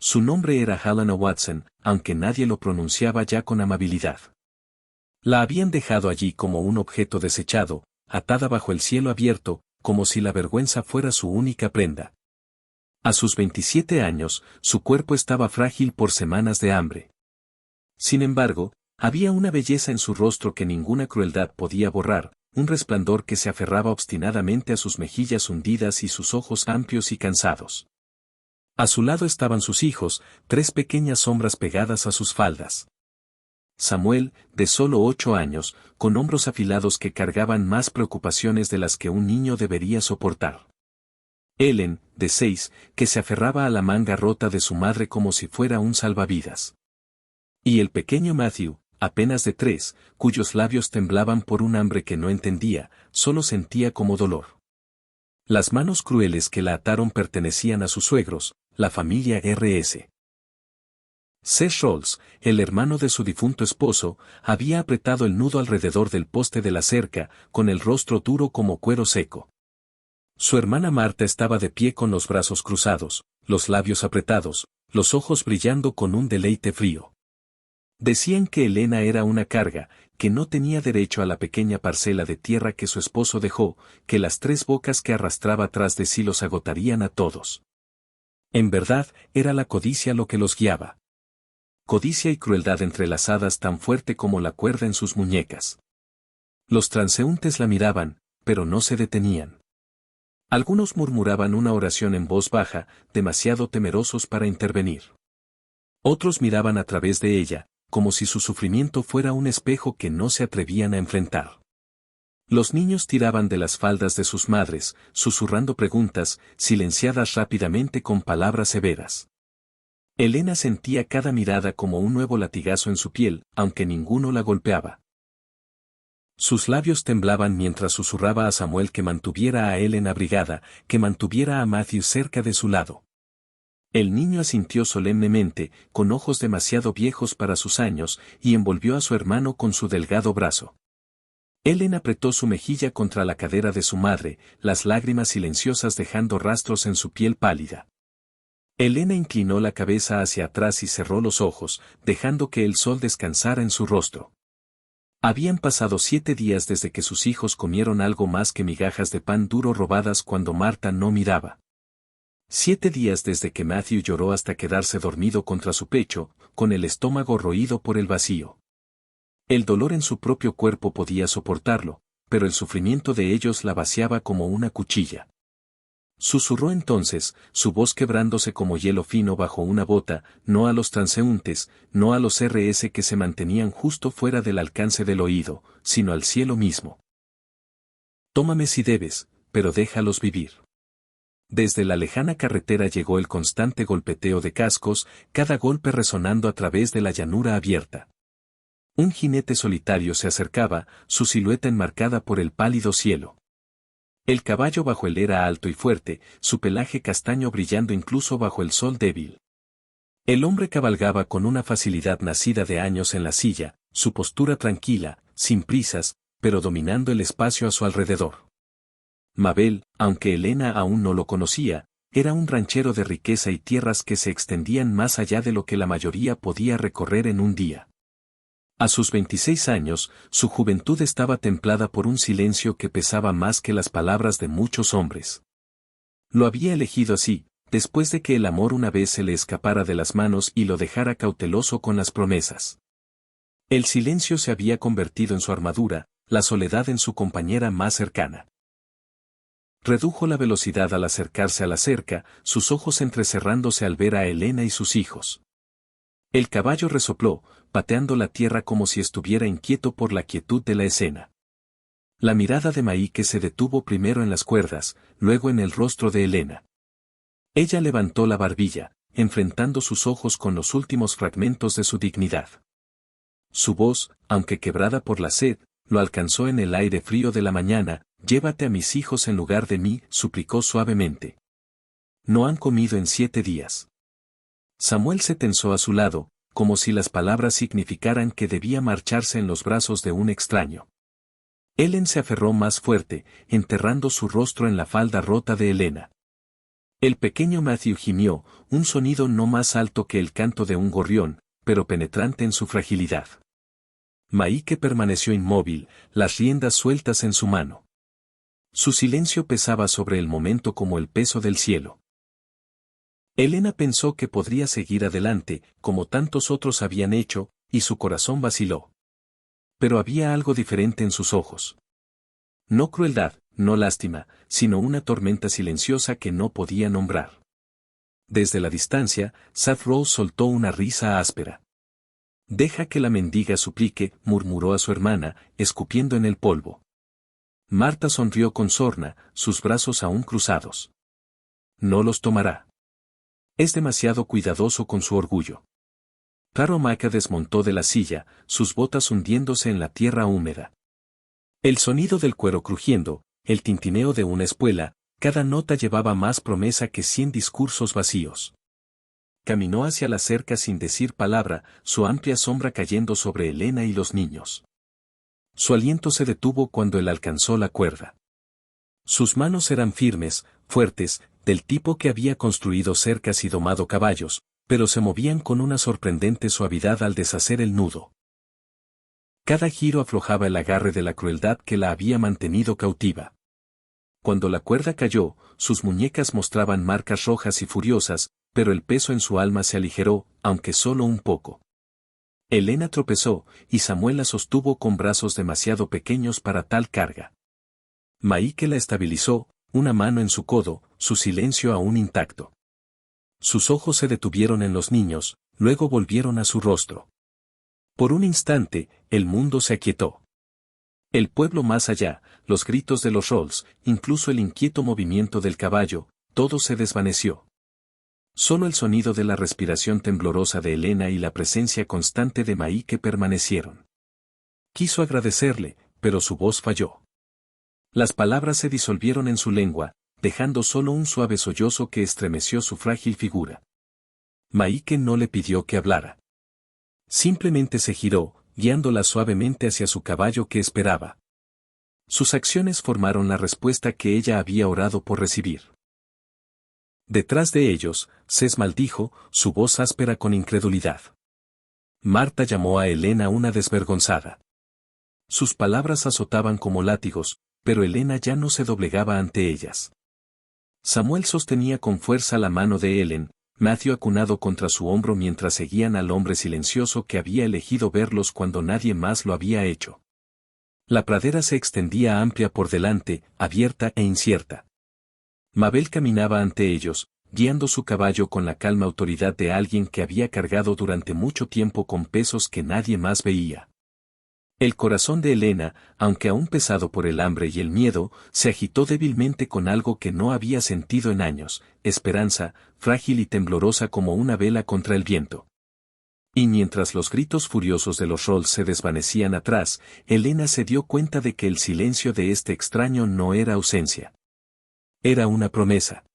Su nombre era Helena Watson, aunque nadie lo pronunciaba ya con amabilidad. La habían dejado allí como un objeto desechado, atada bajo el cielo abierto, como si la vergüenza fuera su única prenda. A sus 27 años, su cuerpo estaba frágil por semanas de hambre. Sin embargo, había una belleza en su rostro que ninguna crueldad podía borrar, un resplandor que se aferraba obstinadamente a sus mejillas hundidas y sus ojos amplios y cansados. A su lado estaban sus hijos, 3 pequeñas sombras pegadas a sus faldas. Samuel, de solo 8 años, con hombros afilados que cargaban más preocupaciones de las que un niño debería soportar. Ellen, de 6, que se aferraba a la manga rota de su madre como si fuera un salvavidas. Y el pequeño Matthew, apenas de 3, cuyos labios temblaban por un hambre que no entendía, solo sentía como dolor. Las manos crueles que la ataron pertenecían a sus suegros, la familia R.S. Seth Rolls, el hermano de su difunto esposo, había apretado el nudo alrededor del poste de la cerca, con el rostro duro como cuero seco. Su hermana Marta estaba de pie con los brazos cruzados, los labios apretados, los ojos brillando con un deleite frío. Decían que Helena era una carga, que no tenía derecho a la pequeña parcela de tierra que su esposo dejó, que las 3 bocas que arrastraba tras de sí los agotarían a todos. En verdad, era la codicia lo que los guiaba. Codicia y crueldad entrelazadas tan fuerte como la cuerda en sus muñecas. Los transeúntes la miraban, pero no se detenían. Algunos murmuraban una oración en voz baja, demasiado temerosos para intervenir. Otros miraban a través de ella, como si su sufrimiento fuera un espejo que no se atrevían a enfrentar. Los niños tiraban de las faldas de sus madres, susurrando preguntas, silenciadas rápidamente con palabras severas. Helena sentía cada mirada como un nuevo latigazo en su piel, aunque ninguno la golpeaba. Sus labios temblaban mientras susurraba a Samuel que mantuviera a Ellen abrigada, que mantuviera a Matthew cerca de su lado. El niño asintió solemnemente, con ojos demasiado viejos para sus años, y envolvió a su hermano con su delgado brazo. Ellen apretó su mejilla contra la cadera de su madre, las lágrimas silenciosas dejando rastros en su piel pálida. Helena inclinó la cabeza hacia atrás y cerró los ojos, dejando que el sol descansara en su rostro. Habían pasado 7 días desde que sus hijos comieron algo más que migajas de pan duro robadas cuando Marta no miraba. 7 días desde que Matthew lloró hasta quedarse dormido contra su pecho, con el estómago roído por el vacío. El dolor en su propio cuerpo podía soportarlo, pero el sufrimiento de ellos la vaciaba como una cuchilla. Susurró entonces, su voz quebrándose como hielo fino bajo una bota, no a los transeúntes, no a los R.S. que se mantenían justo fuera del alcance del oído, sino al cielo mismo. Tómame si debes, pero déjalos vivir. Desde la lejana carretera llegó el constante golpeteo de cascos, cada golpe resonando a través de la llanura abierta. Un jinete solitario se acercaba, su silueta enmarcada por el pálido cielo. El caballo bajo él era alto y fuerte, su pelaje castaño brillando incluso bajo el sol débil. El hombre cabalgaba con una facilidad nacida de años en la silla, su postura tranquila, sin prisas, pero dominando el espacio a su alrededor. Mabel, aunque Helena aún no lo conocía, era un ranchero de riqueza y tierras que se extendían más allá de lo que la mayoría podía recorrer en un día. A sus 26 años, su juventud estaba templada por un silencio que pesaba más que las palabras de muchos hombres. Lo había elegido así, después de que el amor una vez se le escapara de las manos y lo dejara cauteloso con las promesas. El silencio se había convertido en su armadura, la soledad en su compañera más cercana. Redujo la velocidad al acercarse a la cerca, sus ojos entrecerrándose al ver a Helena y sus hijos. El caballo resopló, pateando la tierra como si estuviera inquieto por la quietud de la escena. La mirada de Maike se detuvo primero en las cuerdas, luego en el rostro de Helena. Ella levantó la barbilla, enfrentando sus ojos con los últimos fragmentos de su dignidad. Su voz, aunque quebrada por la sed, lo alcanzó en el aire frío de la mañana. «Llévate a mis hijos en lugar de mí», suplicó suavemente. «No han comido en 7 días». Samuel se tensó a su lado, como si las palabras significaran que debía marcharse en los brazos de un extraño. Ellen se aferró más fuerte, enterrando su rostro en la falda rota de Helena. El pequeño Matthew gimió, un sonido no más alto que el canto de un gorrión, pero penetrante en su fragilidad. Maike permaneció inmóvil, las riendas sueltas en su mano. Su silencio pesaba sobre el momento como el peso del cielo. Elena pensó que podría seguir adelante, como tantos otros habían hecho, y su corazón vaciló. Pero había algo diferente en sus ojos. No crueldad, no lástima, sino una tormenta silenciosa que no podía nombrar. Desde la distancia, Sad Rose soltó una risa áspera. «Deja que la mendiga suplique», murmuró a su hermana, escupiendo en el polvo. Marta sonrió con sorna, sus brazos aún cruzados. «No los tomará. Es demasiado cuidadoso con su orgullo». Taro Maka desmontó de la silla, sus botas hundiéndose en la tierra húmeda. El sonido del cuero crujiendo, el tintineo de una espuela, cada nota llevaba más promesa que 100 discursos vacíos. Caminó hacia la cerca sin decir palabra, su amplia sombra cayendo sobre Elena y los niños. Su aliento se detuvo cuando él alcanzó la cuerda. Sus manos eran firmes, fuertes, del tipo que había construido cercas y domado caballos, pero se movían con una sorprendente suavidad al deshacer el nudo. Cada giro aflojaba el agarre de la crueldad que la había mantenido cautiva. Cuando la cuerda cayó, sus muñecas mostraban marcas rojas y furiosas, pero el peso en su alma se aligeró, aunque solo un poco. Elena tropezó, y Samuel la sostuvo con brazos demasiado pequeños para tal carga. Maike la estabilizó, una mano en su codo, su silencio aún intacto. Sus ojos se detuvieron en los niños, luego volvieron a su rostro. Por un instante, el mundo se aquietó. El pueblo más allá, los gritos de los Rolls, incluso el inquieto movimiento del caballo, todo se desvaneció. Solo el sonido de la respiración temblorosa de Elena y la presencia constante de Maike permanecieron. Quiso agradecerle, pero su voz falló. Las palabras se disolvieron en su lengua, dejando solo un suave sollozo que estremeció su frágil figura. Maike no le pidió que hablara. Simplemente se giró, guiándola suavemente hacia su caballo que esperaba. Sus acciones formaron la respuesta que ella había orado por recibir. Detrás de ellos, Ces maldijo, su voz áspera con incredulidad. Marta llamó a Elena una desvergonzada. Sus palabras azotaban como látigos, pero Elena ya no se doblegaba ante ellas. Samuel sostenía con fuerza la mano de Ellen, Matthew acunado contra su hombro mientras seguían al hombre silencioso que había elegido verlos cuando nadie más lo había hecho. La pradera se extendía amplia por delante, abierta e incierta. Mabel caminaba ante ellos, guiando su caballo con la calma autoridad de alguien que había cargado durante mucho tiempo con pesos que nadie más veía. El corazón de Elena, aunque aún pesado por el hambre y el miedo, se agitó débilmente con algo que no había sentido en años, esperanza, frágil y temblorosa como una vela contra el viento. Y mientras los gritos furiosos de los Rolls se desvanecían atrás, Elena se dio cuenta de que el silencio de este extraño no era ausencia. Era una promesa.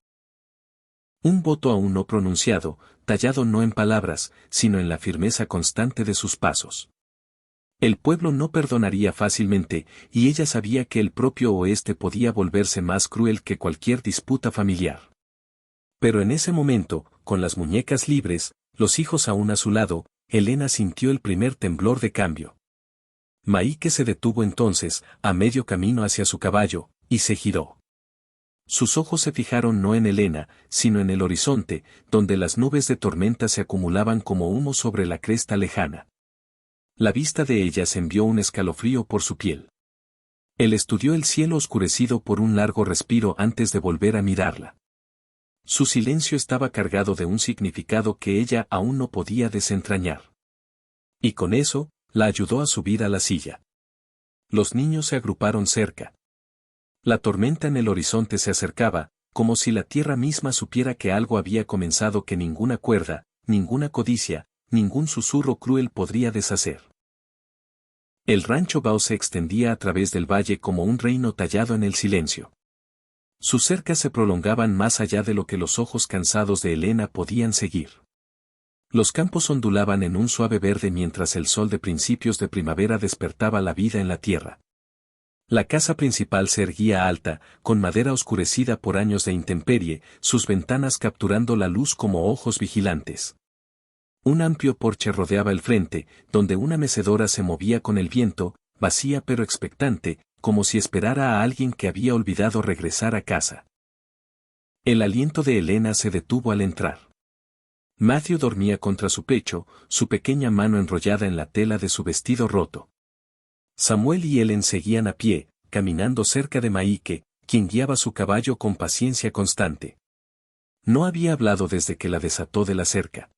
Un voto aún no pronunciado, tallado no en palabras, sino en la firmeza constante de sus pasos. El pueblo no perdonaría fácilmente, y ella sabía que el propio oeste podía volverse más cruel que cualquier disputa familiar. Pero en ese momento, con las muñecas libres, los hijos aún a su lado, Elena sintió el primer temblor de cambio. Maike se detuvo entonces, a medio camino hacia su caballo, y se giró. Sus ojos se fijaron no en Elena, sino en el horizonte, donde las nubes de tormenta se acumulaban como humo sobre la cresta lejana. La vista de ellas envió un escalofrío por su piel. Él estudió el cielo oscurecido por un largo respiro antes de volver a mirarla. Su silencio estaba cargado de un significado que ella aún no podía desentrañar. Y con eso, la ayudó a subir a la silla. Los niños se agruparon cerca. La tormenta en el horizonte se acercaba, como si la tierra misma supiera que algo había comenzado que ninguna cuerda, ninguna codicia, ningún susurro cruel podría deshacer. El rancho Bao se extendía a través del valle como un reino tallado en el silencio. Sus cercas se prolongaban más allá de lo que los ojos cansados de Elena podían seguir. Los campos ondulaban en un suave verde mientras el sol de principios de primavera despertaba la vida en la tierra. La casa principal se erguía alta, con madera oscurecida por años de intemperie, sus ventanas capturando la luz como ojos vigilantes. Un amplio porche rodeaba el frente, donde una mecedora se movía con el viento, vacía pero expectante, como si esperara a alguien que había olvidado regresar a casa. El aliento de Elena se detuvo al entrar. Matthew dormía contra su pecho, su pequeña mano enrollada en la tela de su vestido roto. Samuel y Ellen seguían a pie, caminando cerca de Maike, quien guiaba su caballo con paciencia constante. No había hablado desde que la desató de la cerca.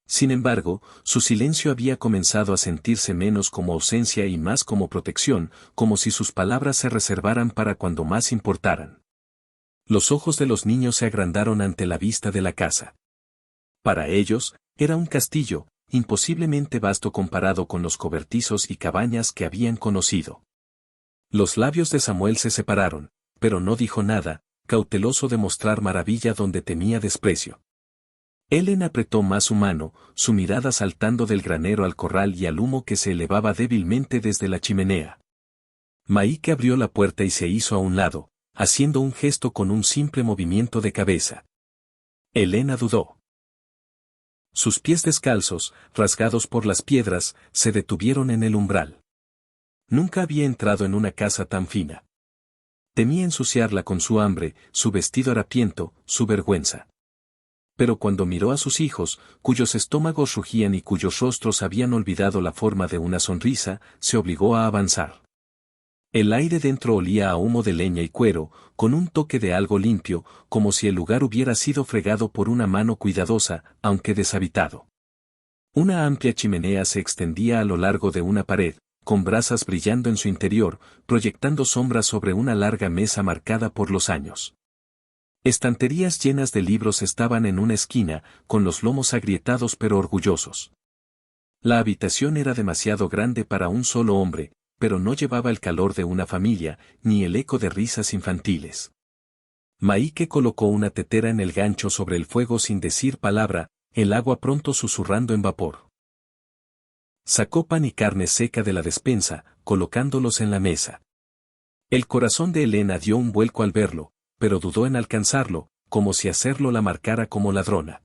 Sin embargo, su silencio había comenzado a sentirse menos como ausencia y más como protección, como si sus palabras se reservaran para cuando más importaran. Los ojos de los niños se agrandaron ante la vista de la casa. Para ellos, era un castillo, imposiblemente vasto comparado con los cobertizos y cabañas que habían conocido. Los labios de Samuel se separaron, pero no dijo nada, cauteloso de mostrar maravilla donde temía desprecio. Ellen apretó más su mano, su mirada saltando del granero al corral y al humo que se elevaba débilmente desde la chimenea. Maike abrió la puerta y se hizo a un lado, haciendo un gesto con un simple movimiento de cabeza. Elena dudó. Sus pies descalzos, rasgados por las piedras, se detuvieron en el umbral. Nunca había entrado en una casa tan fina. Temía ensuciarla con su hambre, su vestido harapiento, su vergüenza. Pero cuando miró a sus hijos, cuyos estómagos rugían y cuyos rostros habían olvidado la forma de una sonrisa, se obligó a avanzar. El aire dentro olía a humo de leña y cuero, con un toque de algo limpio, como si el lugar hubiera sido fregado por una mano cuidadosa, aunque deshabitado. Una amplia chimenea se extendía a lo largo de una pared, con brasas brillando en su interior, proyectando sombras sobre una larga mesa marcada por los años. Estanterías llenas de libros estaban en una esquina, con los lomos agrietados pero orgullosos. La habitación era demasiado grande para un solo hombre, pero no llevaba el calor de una familia, ni el eco de risas infantiles. Maike colocó una tetera en el gancho sobre el fuego sin decir palabra, el agua pronto susurrando en vapor. Sacó pan y carne seca de la despensa, colocándolos en la mesa. El corazón de Elena dio un vuelco al verlo, pero dudó en alcanzarlo, como si hacerlo la marcara como ladrona.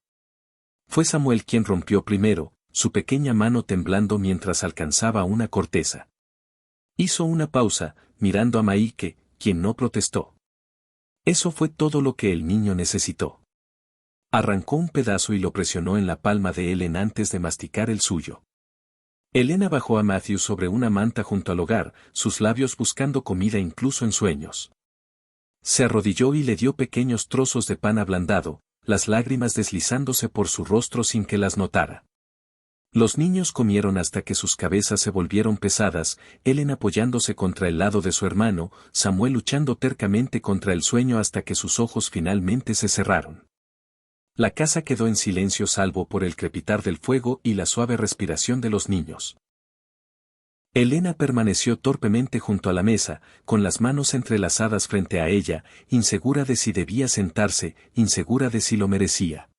Fue Samuel quien rompió primero, su pequeña mano temblando mientras alcanzaba una corteza. Hizo una pausa, mirando a Maike, quien no protestó. Eso fue todo lo que el niño necesitó. Arrancó un pedazo y lo presionó en la palma de Ellen antes de masticar el suyo. Elena bajó a Matthew sobre una manta junto al hogar, sus labios buscando comida incluso en sueños. Se arrodilló y le dio pequeños trozos de pan ablandado, las lágrimas deslizándose por su rostro sin que las notara. Los niños comieron hasta que sus cabezas se volvieron pesadas, Ellen apoyándose contra el lado de su hermano, Samuel luchando tercamente contra el sueño hasta que sus ojos finalmente se cerraron. La casa quedó en silencio salvo por el crepitar del fuego y la suave respiración de los niños. Elena permaneció torpemente junto a la mesa, con las manos entrelazadas frente a ella, insegura de si debía sentarse, insegura de si lo merecía.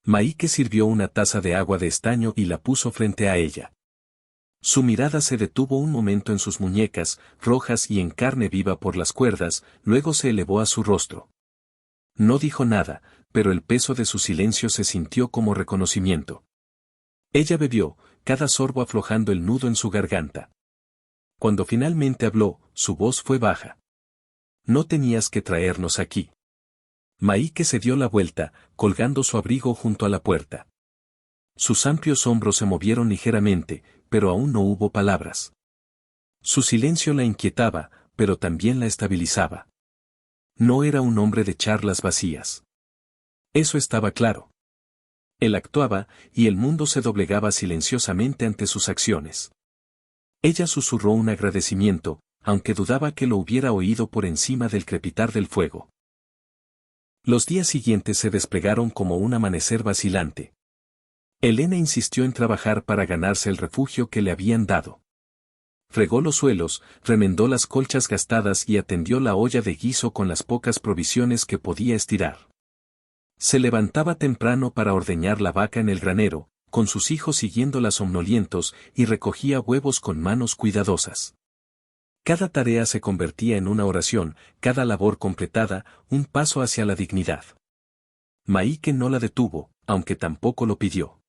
Maike sirvió una taza de agua de estaño y la puso frente a ella. Su mirada se detuvo un momento en sus muñecas, rojas y en carne viva por las cuerdas, luego se elevó a su rostro. No dijo nada, pero el peso de su silencio se sintió como reconocimiento. Ella bebió, cada sorbo aflojando el nudo en su garganta. Cuando finalmente habló, su voz fue baja. No tenías que traernos aquí. Maike se dio la vuelta, colgando su abrigo junto a la puerta. Sus amplios hombros se movieron ligeramente, pero aún no hubo palabras. Su silencio la inquietaba, pero también la estabilizaba. No era un hombre de charlas vacías. Eso estaba claro. Él actuaba, y el mundo se doblegaba silenciosamente ante sus acciones. Ella susurró un agradecimiento, aunque dudaba que lo hubiera oído por encima del crepitar del fuego. Los días siguientes se desplegaron como un amanecer vacilante. Elena insistió en trabajar para ganarse el refugio que le habían dado. Fregó los suelos, remendó las colchas gastadas y atendió la olla de guiso con las pocas provisiones que podía estirar. Se levantaba temprano para ordeñar la vaca en el granero, con sus hijos siguiéndola somnolientos, y recogía huevos con manos cuidadosas. Cada tarea se convertía en una oración, cada labor completada, un paso hacia la dignidad. Maike no la detuvo, aunque tampoco lo pidió.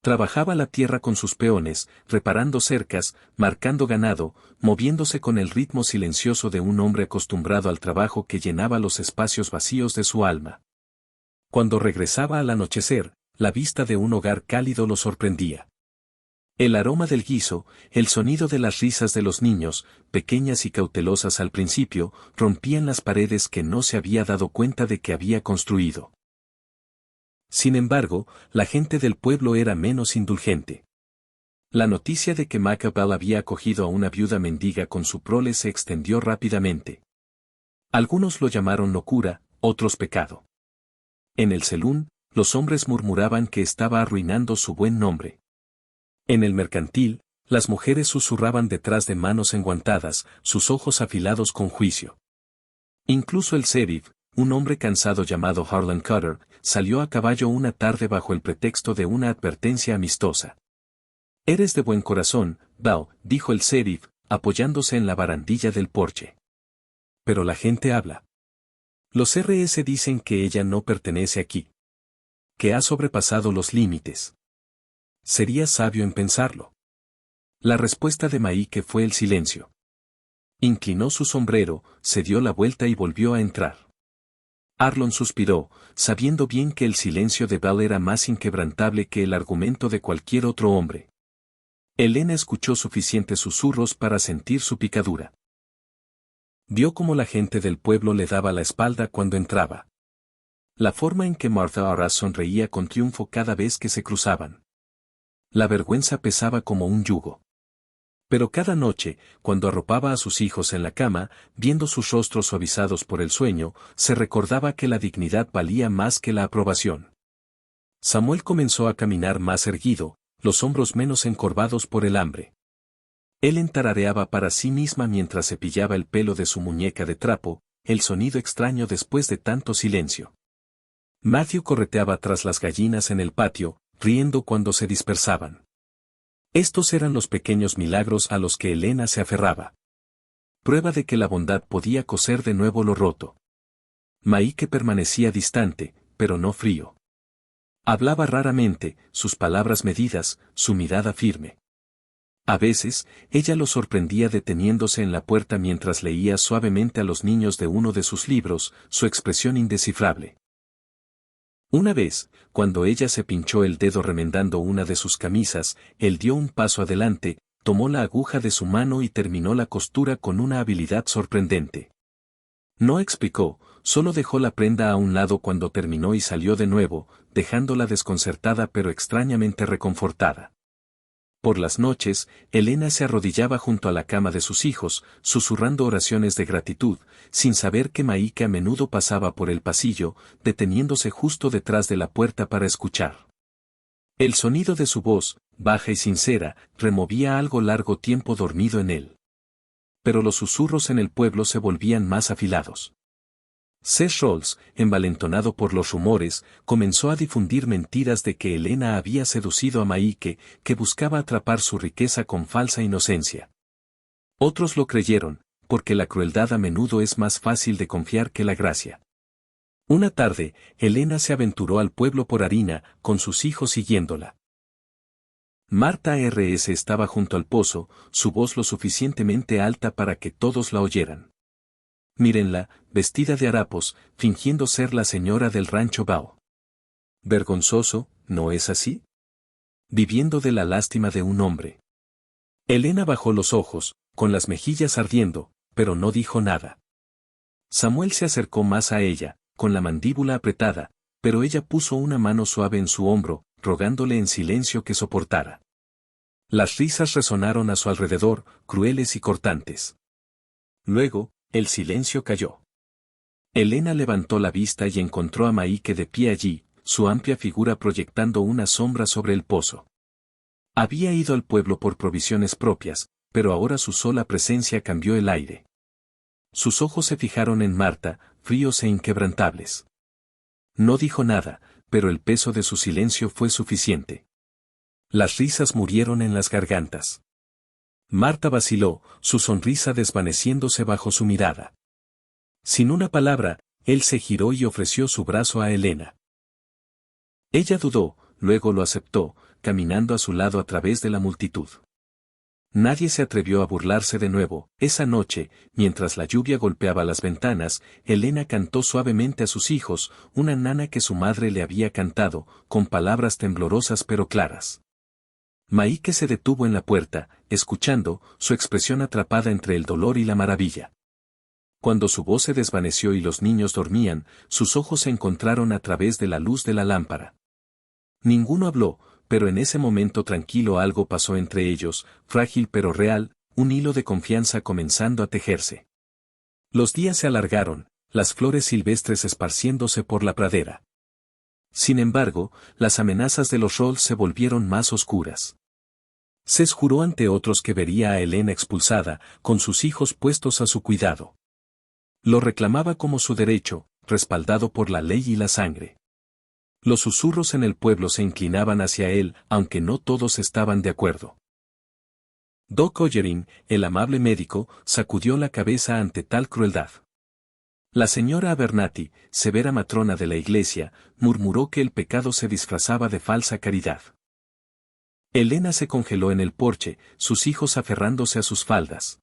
Trabajaba la tierra con sus peones, reparando cercas, marcando ganado, moviéndose con el ritmo silencioso de un hombre acostumbrado al trabajo que llenaba los espacios vacíos de su alma. Cuando regresaba al anochecer, la vista de un hogar cálido lo sorprendía. El aroma del guiso, el sonido de las risas de los niños, pequeñas y cautelosas al principio, rompían las paredes que no se había dado cuenta de que había construido. Sin embargo, la gente del pueblo era menos indulgente. La noticia de que Macabal había acogido a una viuda mendiga con su prole se extendió rápidamente. Algunos lo llamaron locura, otros pecado. En el selún, los hombres murmuraban que estaba arruinando su buen nombre. En el mercantil, las mujeres susurraban detrás de manos enguantadas, sus ojos afilados con juicio. Incluso el sheriff, un hombre cansado llamado Harlan Cutter, salió a caballo una tarde bajo el pretexto de una advertencia amistosa. «Eres de buen corazón, Val», dijo el sheriff, apoyándose en la barandilla del porche. «Pero la gente habla. Los RS dicen que ella no pertenece aquí. Que ha sobrepasado los límites. Sería sabio en pensarlo». La respuesta de Maike fue el silencio. Inclinó su sombrero, se dio la vuelta y volvió a entrar. Arlon suspiró, sabiendo bien que el silencio de Val era más inquebrantable que el argumento de cualquier otro hombre. Elena escuchó suficientes susurros para sentir su picadura. Vio cómo la gente del pueblo le daba la espalda cuando entraba. La forma en que Martha Arras sonreía con triunfo cada vez que se cruzaban. La vergüenza pesaba como un yugo. Pero cada noche, cuando arropaba a sus hijos en la cama, viendo sus rostros suavizados por el sueño, se recordaba que la dignidad valía más que la aprobación. Samuel comenzó a caminar más erguido, los hombros menos encorvados por el hambre. Él tarareaba para sí misma mientras cepillaba el pelo de su muñeca de trapo, el sonido extraño después de tanto silencio. Matthew correteaba tras las gallinas en el patio, riendo cuando se dispersaban. Estos eran los pequeños milagros a los que Elena se aferraba. Prueba de que la bondad podía coser de nuevo lo roto. Maike permanecía distante, pero no frío. Hablaba raramente, sus palabras medidas, su mirada firme. A veces, ella lo sorprendía deteniéndose en la puerta mientras leía suavemente a los niños de uno de sus libros, su expresión indescifrable. Una vez, cuando ella se pinchó el dedo remendando una de sus camisas, él dio un paso adelante, tomó la aguja de su mano y terminó la costura con una habilidad sorprendente. No explicó, solo dejó la prenda a un lado cuando terminó y salió de nuevo, dejándola desconcertada pero extrañamente reconfortada. Por las noches, Elena se arrodillaba junto a la cama de sus hijos, susurrando oraciones de gratitud, sin saber que Maike a menudo pasaba por el pasillo, deteniéndose justo detrás de la puerta para escuchar. El sonido de su voz, baja y sincera, removía algo largo tiempo dormido en él. Pero los susurros en el pueblo se volvían más afilados. Seth Rolls, envalentonado por los rumores, comenzó a difundir mentiras de que Elena había seducido a Maike, que buscaba atrapar su riqueza con falsa inocencia. Otros lo creyeron, porque la crueldad a menudo es más fácil de confiar que la gracia. Una tarde, Elena se aventuró al pueblo por harina, con sus hijos siguiéndola. Marta R.S. estaba junto al pozo, su voz lo suficientemente alta para que todos la oyeran. Mírenla, vestida de harapos, fingiendo ser la señora del rancho Bao. Vergonzoso, ¿no es así? Viviendo de la lástima de un hombre. Elena bajó los ojos, con las mejillas ardiendo, pero no dijo nada. Samuel se acercó más a ella, con la mandíbula apretada, pero ella puso una mano suave en su hombro, rogándole en silencio que soportara. Las risas resonaron a su alrededor, crueles y cortantes. Luego, el silencio cayó. Elena levantó la vista y encontró a Maike de pie allí, su amplia figura proyectando una sombra sobre el pozo. Había ido al pueblo por provisiones propias, pero ahora su sola presencia cambió el aire. Sus ojos se fijaron en Marta, fríos e inquebrantables. No dijo nada, pero el peso de su silencio fue suficiente. Las risas murieron en las gargantas. Marta vaciló, su sonrisa desvaneciéndose bajo su mirada. Sin una palabra, él se giró y ofreció su brazo a Elena. Ella dudó, luego lo aceptó, caminando a su lado a través de la multitud. Nadie se atrevió a burlarse de nuevo. Esa noche, mientras la lluvia golpeaba las ventanas, Elena cantó suavemente a sus hijos, una nana que su madre le había cantado, con palabras temblorosas pero claras. Maike se detuvo en la puerta, escuchando, su expresión atrapada entre el dolor y la maravilla. Cuando su voz se desvaneció y los niños dormían, sus ojos se encontraron a través de la luz de la lámpara. Ninguno habló, pero en ese momento tranquilo algo pasó entre ellos, frágil pero real, un hilo de confianza comenzando a tejerse. Los días se alargaron, las flores silvestres esparciéndose por la pradera. Sin embargo, las amenazas de los Rolls se volvieron más oscuras. Cés juró ante otros que vería a Elena expulsada, con sus hijos puestos a su cuidado. Lo reclamaba como su derecho, respaldado por la ley y la sangre. Los susurros en el pueblo se inclinaban hacia él, aunque no todos estaban de acuerdo. Doc Oyerin, el amable médico, sacudió la cabeza ante tal crueldad. La señora Abernathy, severa matrona de la iglesia, murmuró que el pecado se disfrazaba de falsa caridad. Elena se congeló en el porche, sus hijos aferrándose a sus faldas.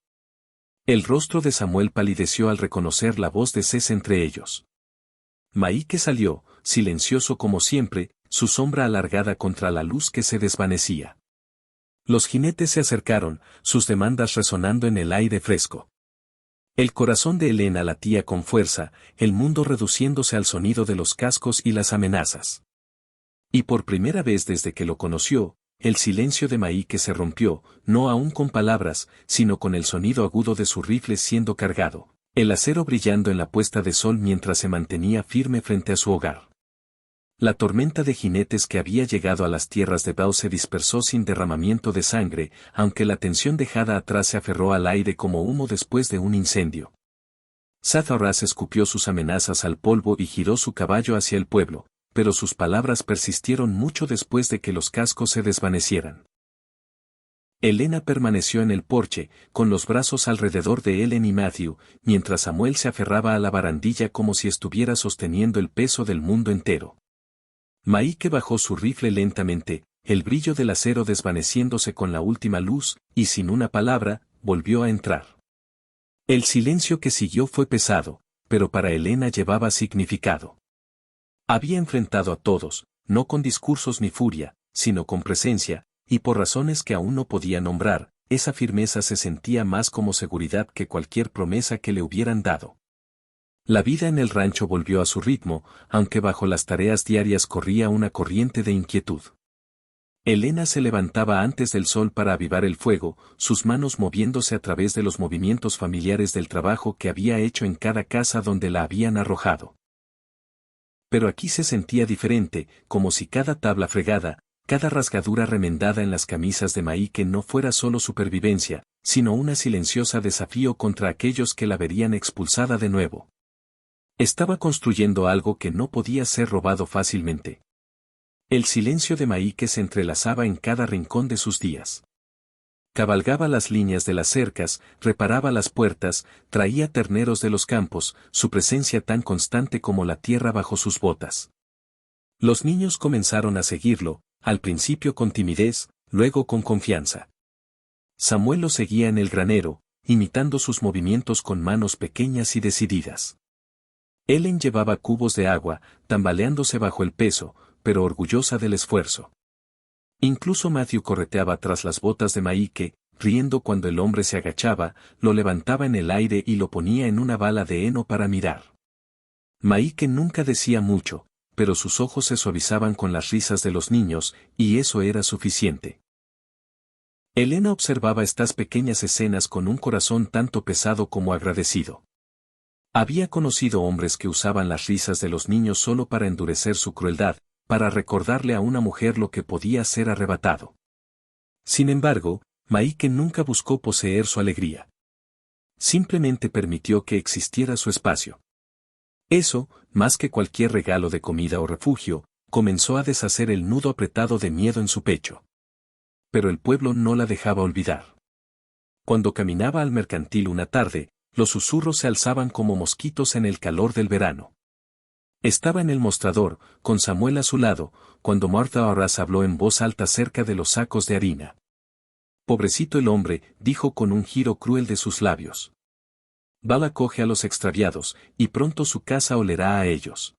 El rostro de Samuel palideció al reconocer la voz de Cés entre ellos. Maike salió, silencioso como siempre, su sombra alargada contra la luz que se desvanecía. Los jinetes se acercaron, sus demandas resonando en el aire fresco. El corazón de Elena latía con fuerza, el mundo reduciéndose al sonido de los cascos y las amenazas. Y por primera vez desde que lo conoció, el silencio de Maike se rompió, no aún con palabras, sino con el sonido agudo de su rifle siendo cargado, el acero brillando en la puesta de sol mientras se mantenía firme frente a su hogar. La tormenta de jinetes que había llegado a las tierras de Bao se dispersó sin derramamiento de sangre, aunque la tensión dejada atrás se aferró al aire como humo después de un incendio. Satharas escupió sus amenazas al polvo y giró su caballo hacia el pueblo, pero sus palabras persistieron mucho después de que los cascos se desvanecieran. Elena permaneció en el porche, con los brazos alrededor de Ellen y Matthew, mientras Samuel se aferraba a la barandilla como si estuviera sosteniendo el peso del mundo entero. Maike bajó su rifle lentamente, el brillo del acero desvaneciéndose con la última luz, y sin una palabra, volvió a entrar. El silencio que siguió fue pesado, pero para Elena llevaba significado. Había enfrentado a todos, no con discursos ni furia, sino con presencia, y por razones que aún no podía nombrar, esa firmeza se sentía más como seguridad que cualquier promesa que le hubieran dado. La vida en el rancho volvió a su ritmo, aunque bajo las tareas diarias corría una corriente de inquietud. Elena se levantaba antes del sol para avivar el fuego, sus manos moviéndose a través de los movimientos familiares del trabajo que había hecho en cada casa donde la habían arrojado. Pero aquí se sentía diferente, como si cada tabla fregada, cada rasgadura remendada en las camisas de Maike no fuera solo supervivencia, sino una silenciosa desafío contra aquellos que la verían expulsada de nuevo. Estaba construyendo algo que no podía ser robado fácilmente. El silencio de Maike se entrelazaba en cada rincón de sus días. Cabalgaba las líneas de las cercas, reparaba las puertas, traía terneros de los campos, su presencia tan constante como la tierra bajo sus botas. Los niños comenzaron a seguirlo, al principio con timidez, luego con confianza. Samuel lo seguía en el granero, imitando sus movimientos con manos pequeñas y decididas. Ellen llevaba cubos de agua, tambaleándose bajo el peso, pero orgullosa del esfuerzo. Incluso Matthew correteaba tras las botas de Maike, riendo cuando el hombre se agachaba, lo levantaba en el aire y lo ponía en una bala de heno para mirar. Maike nunca decía mucho, pero sus ojos se suavizaban con las risas de los niños, y eso era suficiente. Elena observaba estas pequeñas escenas con un corazón tanto pesado como agradecido. Había conocido hombres que usaban las risas de los niños solo para endurecer su crueldad, para recordarle a una mujer lo que podía ser arrebatado. Sin embargo, Maike nunca buscó poseer su alegría. Simplemente permitió que existiera su espacio. Eso, más que cualquier regalo de comida o refugio, comenzó a deshacer el nudo apretado de miedo en su pecho. Pero el pueblo no la dejaba olvidar. Cuando caminaba al mercantil una tarde, los susurros se alzaban como mosquitos en el calor del verano. Estaba en el mostrador, con Samuel a su lado, cuando Martha Arras habló en voz alta cerca de los sacos de harina. Pobrecito el hombre, dijo con un giro cruel de sus labios. Bala coge a los extraviados, y pronto su casa olerá a ellos.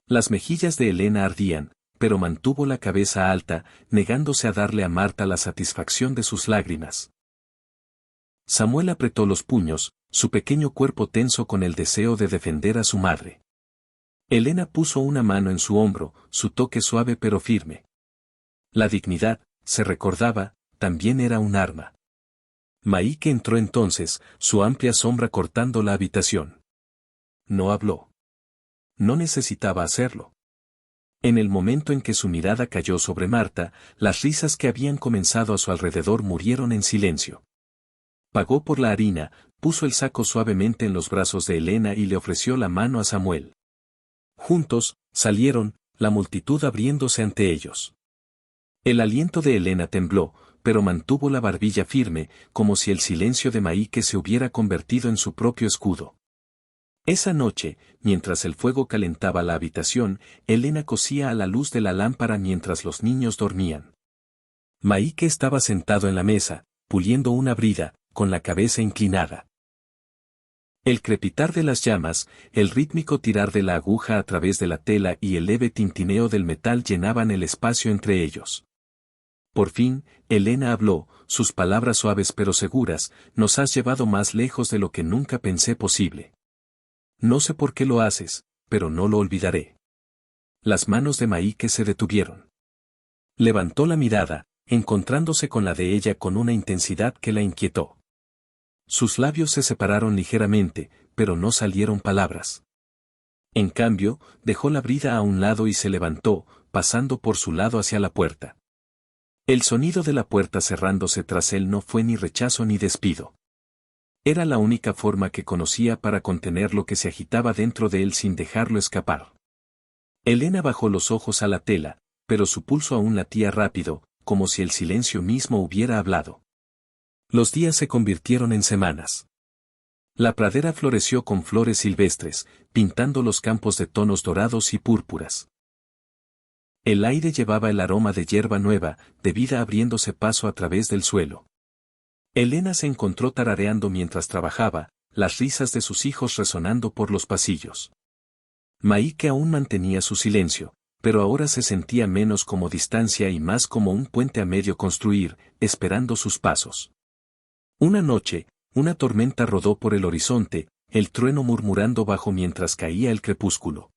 Las mejillas de Elena ardían, pero mantuvo la cabeza alta, negándose a darle a Marta la satisfacción de sus lágrimas. Samuel apretó los puños, su pequeño cuerpo tenso con el deseo de defender a su madre. Elena puso una mano en su hombro, su toque suave pero firme. La dignidad, se recordaba, también era un arma. Maike entró entonces, su amplia sombra cortando la habitación. No habló. No necesitaba hacerlo. En el momento en que su mirada cayó sobre Marta, las risas que habían comenzado a su alrededor murieron en silencio. Pagó por la harina, puso el saco suavemente en los brazos de Elena y le ofreció la mano a Samuel. Juntos, salieron, la multitud abriéndose ante ellos. El aliento de Elena tembló, pero mantuvo la barbilla firme, como si el silencio de Maike se hubiera convertido en su propio escudo. Esa noche, mientras el fuego calentaba la habitación, Elena cosía a la luz de la lámpara mientras los niños dormían. Maike estaba sentado en la mesa, puliendo una brida, con la cabeza inclinada. El crepitar de las llamas, el rítmico tirar de la aguja a través de la tela y el leve tintineo del metal llenaban el espacio entre ellos. Por fin, Elena habló, sus palabras suaves pero seguras: nos has llevado más lejos de lo que nunca pensé posible. No sé por qué lo haces, pero no lo olvidaré. Las manos de Maike se detuvieron. Levantó la mirada, encontrándose con la de ella con una intensidad que la inquietó. Sus labios se separaron ligeramente, pero no salieron palabras. En cambio, dejó la brida a un lado y se levantó, pasando por su lado hacia la puerta. El sonido de la puerta cerrándose tras él no fue ni rechazo ni despido. Era la única forma que conocía para contener lo que se agitaba dentro de él sin dejarlo escapar. Elena bajó los ojos a la tela, pero su pulso aún latía rápido, como si el silencio mismo hubiera hablado. Los días se convirtieron en semanas. La pradera floreció con flores silvestres, pintando los campos de tonos dorados y púrpuras. El aire llevaba el aroma de hierba nueva, de vida abriéndose paso a través del suelo. Elena se encontró tarareando mientras trabajaba, las risas de sus hijos resonando por los pasillos. Maike aún mantenía su silencio, pero ahora se sentía menos como distancia y más como un puente a medio construir, esperando sus pasos. Una noche, una tormenta rodó por el horizonte, el trueno murmurando bajo mientras caía el crepúsculo.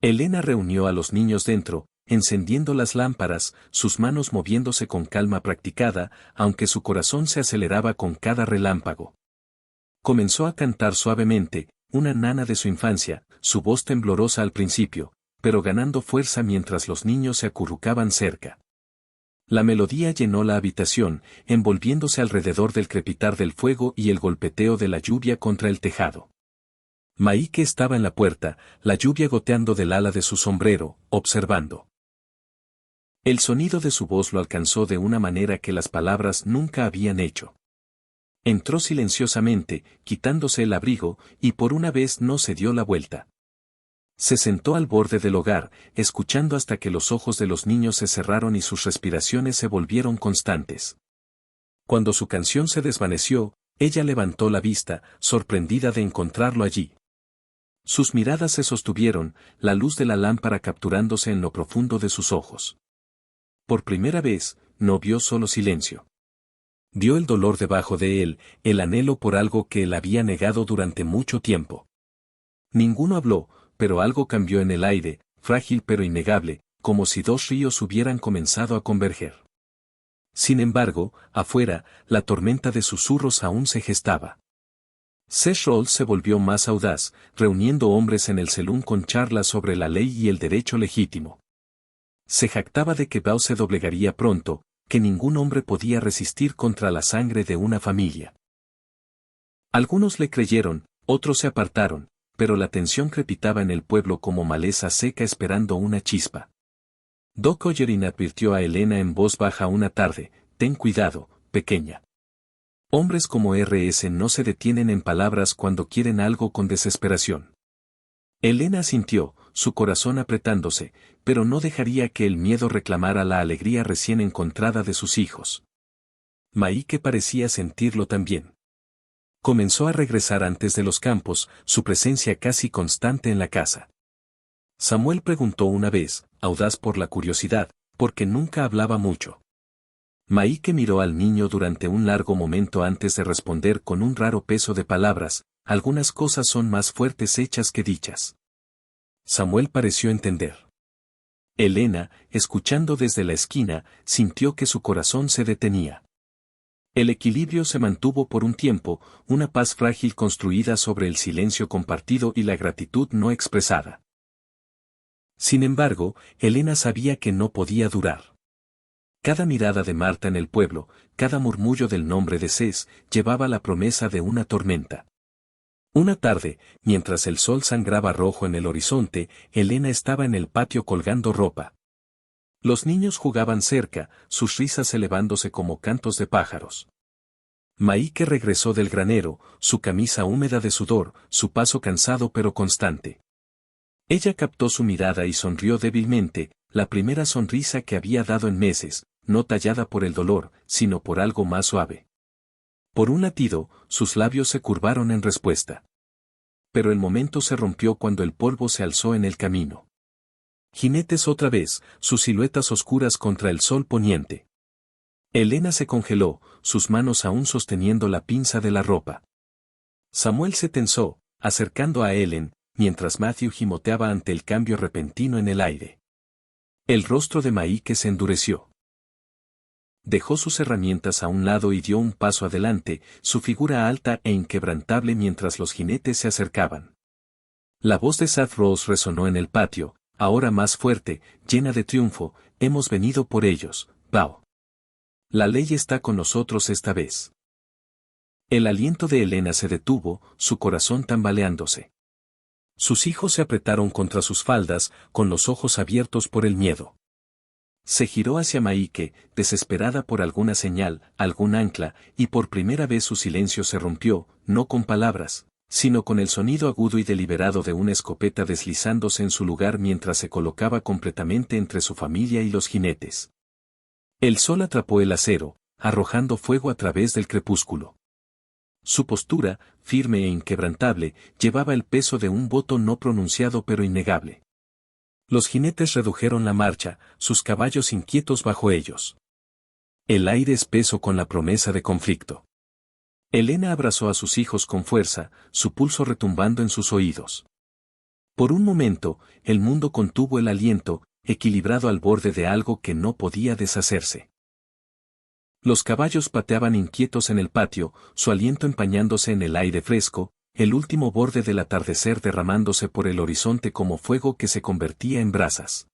Elena reunió a los niños dentro, encendiendo las lámparas, sus manos moviéndose con calma practicada, aunque su corazón se aceleraba con cada relámpago. Comenzó a cantar suavemente, una nana de su infancia, su voz temblorosa al principio, pero ganando fuerza mientras los niños se acurrucaban cerca. La melodía llenó la habitación, envolviéndose alrededor del crepitar del fuego y el golpeteo de la lluvia contra el tejado. Maike estaba en la puerta, la lluvia goteando del ala de su sombrero, observando. El sonido de su voz lo alcanzó de una manera que las palabras nunca habían hecho. Entró silenciosamente, quitándose el abrigo, y por una vez no se dio la vuelta. Se sentó al borde del hogar, escuchando hasta que los ojos de los niños se cerraron y sus respiraciones se volvieron constantes. Cuando su canción se desvaneció, ella levantó la vista, sorprendida de encontrarlo allí. Sus miradas se sostuvieron, la luz de la lámpara capturándose en lo profundo de sus ojos. Por primera vez, no vio solo silencio. Vio el dolor debajo de él, el anhelo por algo que él había negado durante mucho tiempo. Ninguno habló, pero algo cambió en el aire, frágil pero innegable, como si dos ríos hubieran comenzado a converger. Sin embargo, afuera, la tormenta de susurros aún se gestaba. Seth Rawls se volvió más audaz, reuniendo hombres en el salón con charlas sobre la ley y el derecho legítimo. Se jactaba de que Bao se doblegaría pronto, que ningún hombre podía resistir contra la sangre de una familia. Algunos le creyeron, otros se apartaron, pero la tensión crepitaba en el pueblo como maleza seca esperando una chispa. Doc Ollerin advirtió a Elena en voz baja una tarde: ten cuidado, pequeña. Hombres como RS no se detienen en palabras cuando quieren algo con desesperación. Elena asintió, su corazón apretándose, pero no dejaría que el miedo reclamara la alegría recién encontrada de sus hijos. Maike parecía sentirlo también. Comenzó a regresar antes de los campos, su presencia casi constante en la casa. Samuel preguntó una vez, audaz por la curiosidad, porque nunca hablaba mucho. Maike miró al niño durante un largo momento antes de responder con un raro peso de palabras: algunas cosas son más fuertes hechas que dichas. Samuel pareció entender. Elena, escuchando desde la esquina, sintió que su corazón se detenía. El equilibrio se mantuvo por un tiempo, una paz frágil construida sobre el silencio compartido y la gratitud no expresada. Sin embargo, Elena sabía que no podía durar. Cada mirada de Marta en el pueblo, cada murmullo del nombre de Cés, llevaba la promesa de una tormenta. Una tarde, mientras el sol sangraba rojo en el horizonte, Elena estaba en el patio colgando ropa. Los niños jugaban cerca, sus risas elevándose como cantos de pájaros. Maike regresó del granero, su camisa húmeda de sudor, su paso cansado pero constante. Ella captó su mirada y sonrió débilmente, la primera sonrisa que había dado en meses, no tallada por el dolor, sino por algo más suave. Por un latido, sus labios se curvaron en respuesta. Pero el momento se rompió cuando el polvo se alzó en el camino. Jinetes otra vez, sus siluetas oscuras contra el sol poniente. Elena se congeló, sus manos aún sosteniendo la pinza de la ropa. Samuel se tensó, acercando a Ellen, mientras Matthew gimoteaba ante el cambio repentino en el aire. El rostro de Maike se endureció. Dejó sus herramientas a un lado y dio un paso adelante, su figura alta e inquebrantable mientras los jinetes se acercaban. La voz de Sad Rose resonó en el patio, ahora más fuerte, llena de triunfo: hemos venido por ellos, Bao. La ley está con nosotros esta vez. El aliento de Elena se detuvo, su corazón tambaleándose. Sus hijos se apretaron contra sus faldas, con los ojos abiertos por el miedo. Se giró hacia Maike, desesperada por alguna señal, algún ancla, y por primera vez su silencio se rompió, no con palabras, sino con el sonido agudo y deliberado de una escopeta deslizándose en su lugar mientras se colocaba completamente entre su familia y los jinetes. El sol atrapó el acero, arrojando fuego a través del crepúsculo. Su postura, firme e inquebrantable, llevaba el peso de un voto no pronunciado pero innegable. Los jinetes redujeron la marcha, sus caballos inquietos bajo ellos. El aire espeso con la promesa de conflicto. Elena abrazó a sus hijos con fuerza, su pulso retumbando en sus oídos. Por un momento, el mundo contuvo el aliento, equilibrado al borde de algo que no podía deshacerse. Los caballos pateaban inquietos en el patio, su aliento empañándose en el aire fresco, el último borde del atardecer derramándose por el horizonte como fuego que se convertía en brasas.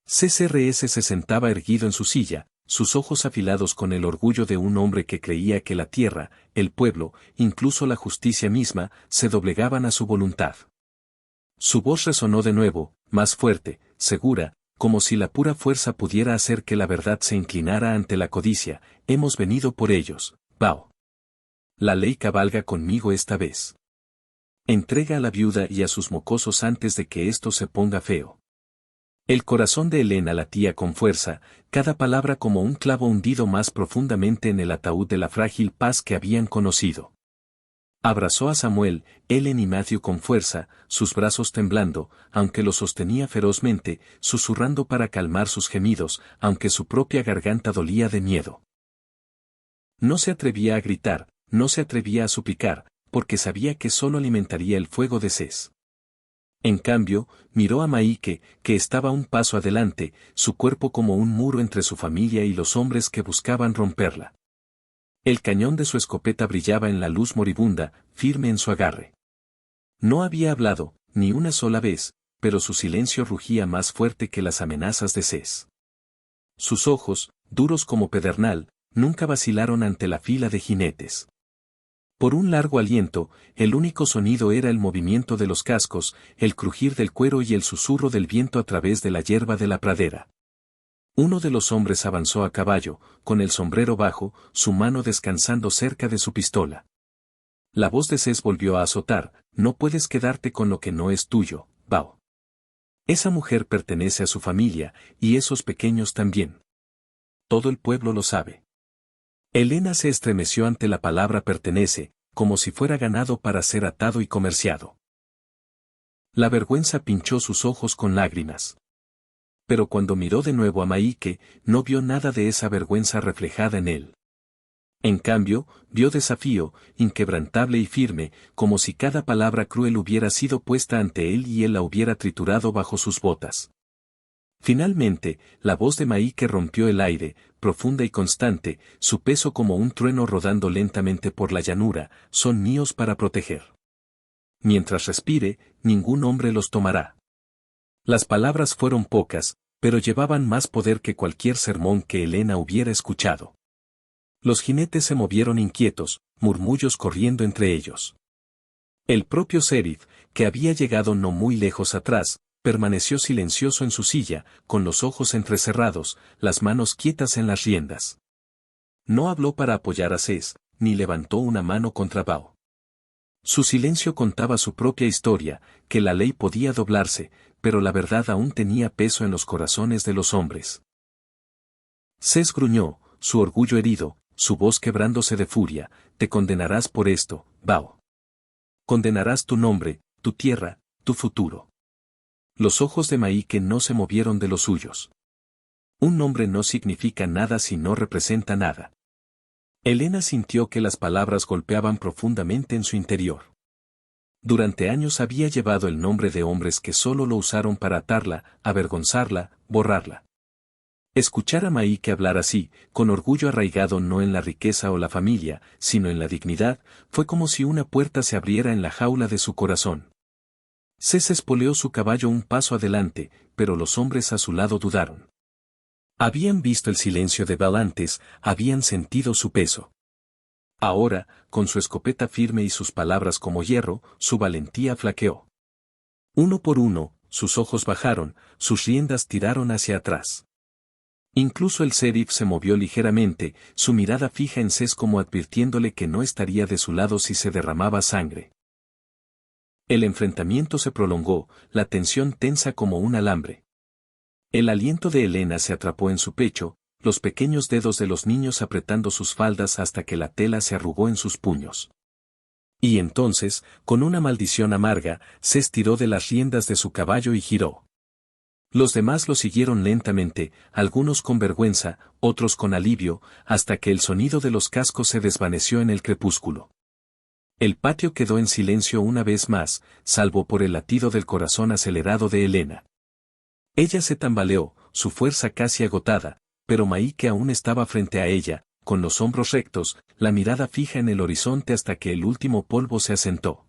CCRS se sentaba erguido en su silla, sus ojos afilados con el orgullo de un hombre que creía que la tierra, el pueblo, incluso la justicia misma, se doblegaban a su voluntad. Su voz resonó de nuevo, más fuerte, segura, como si la pura fuerza pudiera hacer que la verdad se inclinara ante la codicia: hemos venido por ellos, Bao. La ley cabalga conmigo esta vez. Entrega a la viuda y a sus mocosos antes de que esto se ponga feo. El corazón de Elena latía con fuerza, cada palabra como un clavo hundido más profundamente en el ataúd de la frágil paz que habían conocido. Abrazó a Samuel, Ellen y Matthew con fuerza, sus brazos temblando, aunque los sostenía ferozmente, susurrando para calmar sus gemidos, aunque su propia garganta dolía de miedo. No se atrevía a gritar, no se atrevía a suplicar, porque sabía que solo alimentaría el fuego de Cés. En cambio, miró a Maike, que estaba un paso adelante, su cuerpo como un muro entre su familia y los hombres que buscaban romperla. El cañón de su escopeta brillaba en la luz moribunda, firme en su agarre. No había hablado, ni una sola vez, pero su silencio rugía más fuerte que las amenazas de Cés. Sus ojos, duros como pedernal, nunca vacilaron ante la fila de jinetes. Por un largo aliento, el único sonido era el movimiento de los cascos, el crujir del cuero y el susurro del viento a través de la hierba de la pradera. Uno de los hombres avanzó a caballo, con el sombrero bajo, su mano descansando cerca de su pistola. La voz de Cés volvió a azotar: no puedes quedarte con lo que no es tuyo, Bao. Esa mujer pertenece a su familia, y esos pequeños también. Todo el pueblo lo sabe. Helena se estremeció ante la palabra pertenece, como si fuera ganado para ser atado y comerciado. La vergüenza pinchó sus ojos con lágrimas. Pero cuando miró de nuevo a Maike, no vio nada de esa vergüenza reflejada en él. En cambio, vio desafío, inquebrantable y firme, como si cada palabra cruel hubiera sido puesta ante él y él la hubiera triturado bajo sus botas. Finalmente, la voz de Maike rompió el aire, profunda y constante, su peso como un trueno rodando lentamente por la llanura: son míos para proteger. Mientras respire, ningún hombre los tomará. Las palabras fueron pocas, pero llevaban más poder que cualquier sermón que Helena hubiera escuchado. Los jinetes se movieron inquietos, murmullos corriendo entre ellos. El propio Sheriff, que había llegado no muy lejos atrás, permaneció silencioso en su silla, con los ojos entrecerrados, las manos quietas en las riendas. No habló para apoyar a Cés, ni levantó una mano contra Bao. Su silencio contaba su propia historia, que la ley podía doblarse, pero la verdad aún tenía peso en los corazones de los hombres. Cés gruñó, su orgullo herido, su voz quebrándose de furia: te condenarás por esto, Bao. Condenarás tu nombre, tu tierra, tu futuro. Los ojos de Maike no se movieron de los suyos. Un nombre no significa nada si no representa nada. Helena sintió que las palabras golpeaban profundamente en su interior. Durante años había llevado el nombre de hombres que solo lo usaron para atarla, avergonzarla, borrarla. Escuchar a Maike hablar así, con orgullo arraigado no en la riqueza o la familia, sino en la dignidad, fue como si una puerta se abriera en la jaula de su corazón. Cés espoleó su caballo un paso adelante, pero los hombres a su lado dudaron. Habían visto el silencio de Bao antes, habían sentido su peso. Ahora, con su escopeta firme y sus palabras como hierro, su valentía flaqueó. Uno por uno, sus ojos bajaron, sus riendas tiraron hacia atrás. Incluso el sheriff se movió ligeramente, su mirada fija en Cés como advirtiéndole que no estaría de su lado si se derramaba sangre. El enfrentamiento se prolongó, la tensión tensa como un alambre. El aliento de Helena se atrapó en su pecho, los pequeños dedos de los niños apretando sus faldas hasta que la tela se arrugó en sus puños. Y entonces, con una maldición amarga, Cés tiró de las riendas de su caballo y giró. Los demás lo siguieron lentamente, algunos con vergüenza, otros con alivio, hasta que el sonido de los cascos se desvaneció en el crepúsculo. El patio quedó en silencio una vez más, salvo por el latido del corazón acelerado de Helena. Ella se tambaleó, su fuerza casi agotada, pero Maike aún estaba frente a ella, con los hombros rectos, la mirada fija en el horizonte hasta que el último polvo se asentó.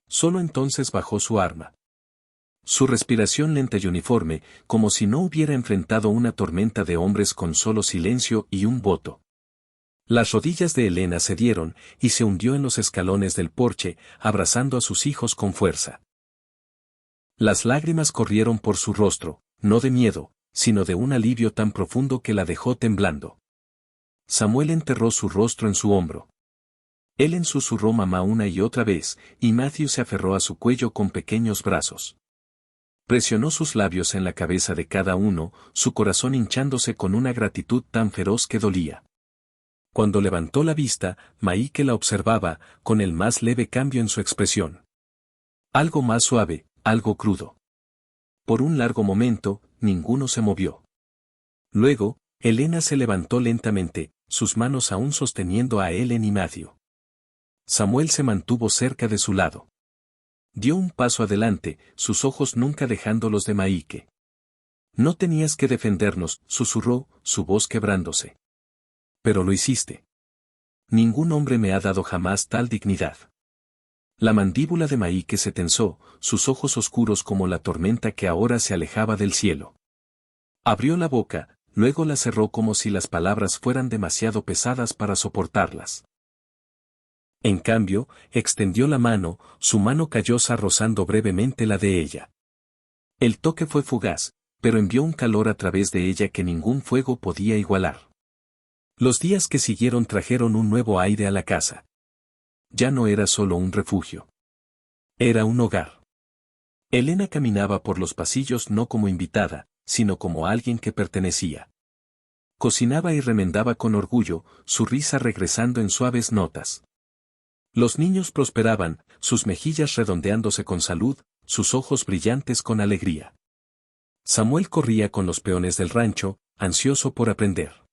Solo entonces bajó su arma. Su respiración lenta y uniforme, como si no hubiera enfrentado una tormenta de hombres con solo silencio y un voto. Las rodillas de Helena cedieron, y se hundió en los escalones del porche, abrazando a sus hijos con fuerza. Las lágrimas corrieron por su rostro, no de miedo, sino de un alivio tan profundo que la dejó temblando. Samuel enterró su rostro en su hombro. Ellen susurró mamá una y otra vez, y Matthew se aferró a su cuello con pequeños brazos. Presionó sus labios en la cabeza de cada uno, su corazón hinchándose con una gratitud tan feroz que dolía. Cuando levantó la vista, Maike la observaba, con el más leve cambio en su expresión. Algo más suave, algo crudo. Por un largo momento, ninguno se movió. Luego, Helena se levantó lentamente, sus manos aún sosteniendo a Ellen y Matthew. Samuel se mantuvo cerca de su lado. Dio un paso adelante, sus ojos nunca dejando los de Maike. No tenías que defendernos, susurró, su voz quebrándose. Pero lo hiciste. Ningún hombre me ha dado jamás tal dignidad. La mandíbula de Maike se tensó, sus ojos oscuros como la tormenta que ahora se alejaba del cielo. Abrió la boca, luego la cerró como si las palabras fueran demasiado pesadas para soportarlas. En cambio, extendió la mano, su mano callosa rozando brevemente la de ella. El toque fue fugaz, pero envió un calor a través de ella que ningún fuego podía igualar. Los días que siguieron trajeron un nuevo aire a la casa. Ya no era solo un refugio. Era un hogar. Elena caminaba por los pasillos no como invitada, sino como alguien que pertenecía. Cocinaba y remendaba con orgullo, su risa regresando en suaves notas. Los niños prosperaban, sus mejillas redondeándose con salud, sus ojos brillantes con alegría. Samuel corría con los peones del rancho, ansioso por aprender.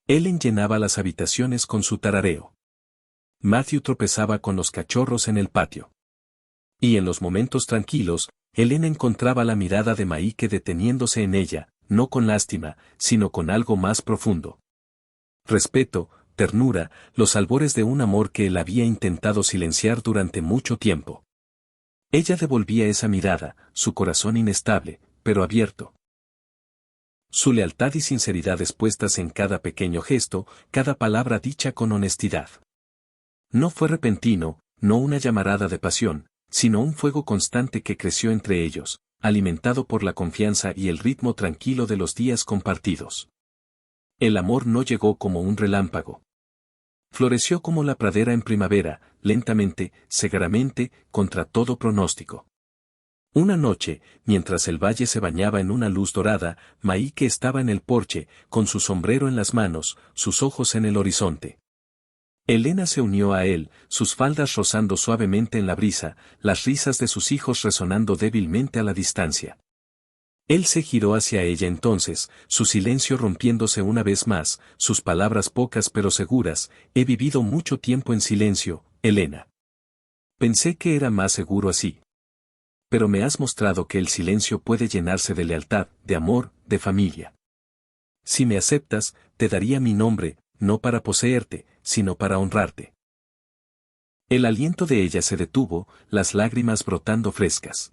Ellen llenaba las habitaciones con su tarareo. Matthew tropezaba con los cachorros en el patio. Y en los momentos tranquilos, Elena encontraba la mirada de Maike deteniéndose en ella, no con lástima, sino con algo más profundo. Respeto, ternura, los albores de un amor que él había intentado silenciar durante mucho tiempo. Ella devolvía esa mirada, su corazón inestable, pero abierto. Su lealtad y sinceridad expuestas en cada pequeño gesto, cada palabra dicha con honestidad. No fue repentino, no una llamarada de pasión, sino un fuego constante que creció entre ellos, alimentado por la confianza y el ritmo tranquilo de los días compartidos. El amor no llegó como un relámpago. Floreció como la pradera en primavera, lentamente, segaramente, contra todo pronóstico. Una noche, mientras el valle se bañaba en una luz dorada, Maike estaba en el porche, con su sombrero en las manos, sus ojos en el horizonte. Elena se unió a él, sus faldas rozando suavemente en la brisa, las risas de sus hijos resonando débilmente a la distancia. Él se giró hacia ella entonces, su silencio rompiéndose una vez más, sus palabras pocas pero seguras: he vivido mucho tiempo en silencio, Elena. Pensé que era más seguro así. Pero me has mostrado que el silencio puede llenarse de lealtad, de amor, de familia. Si me aceptas, te daría mi nombre, no para poseerte, sino para honrarte. El aliento de ella se detuvo, las lágrimas brotando frescas.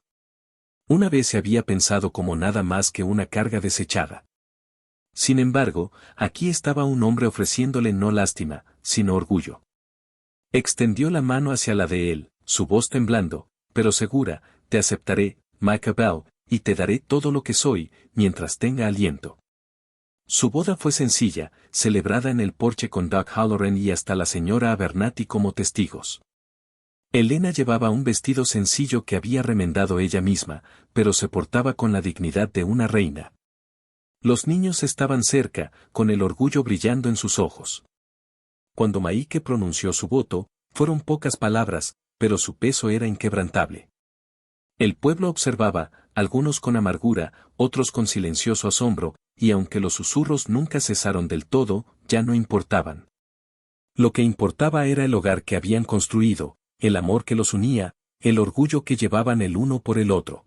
Una vez se había pensado como nada más que una carga desechada. Sin embargo, aquí estaba un hombre ofreciéndole no lástima, sino orgullo. Extendió la mano hacia la de él, su voz temblando, pero segura: te aceptaré, Machiavel, y te daré todo lo que soy, mientras tenga aliento. Su boda fue sencilla, celebrada en el porche con Doug Halloran y hasta la señora Abernathy como testigos. Elena llevaba un vestido sencillo que había remendado ella misma, pero se portaba con la dignidad de una reina. Los niños estaban cerca, con el orgullo brillando en sus ojos. Cuando Maike pronunció su voto, fueron pocas palabras, pero su peso era inquebrantable. El pueblo observaba, algunos con amargura, otros con silencioso asombro, y aunque los susurros nunca cesaron del todo, ya no importaban. Lo que importaba era el hogar que habían construido, el amor que los unía, el orgullo que llevaban el uno por el otro.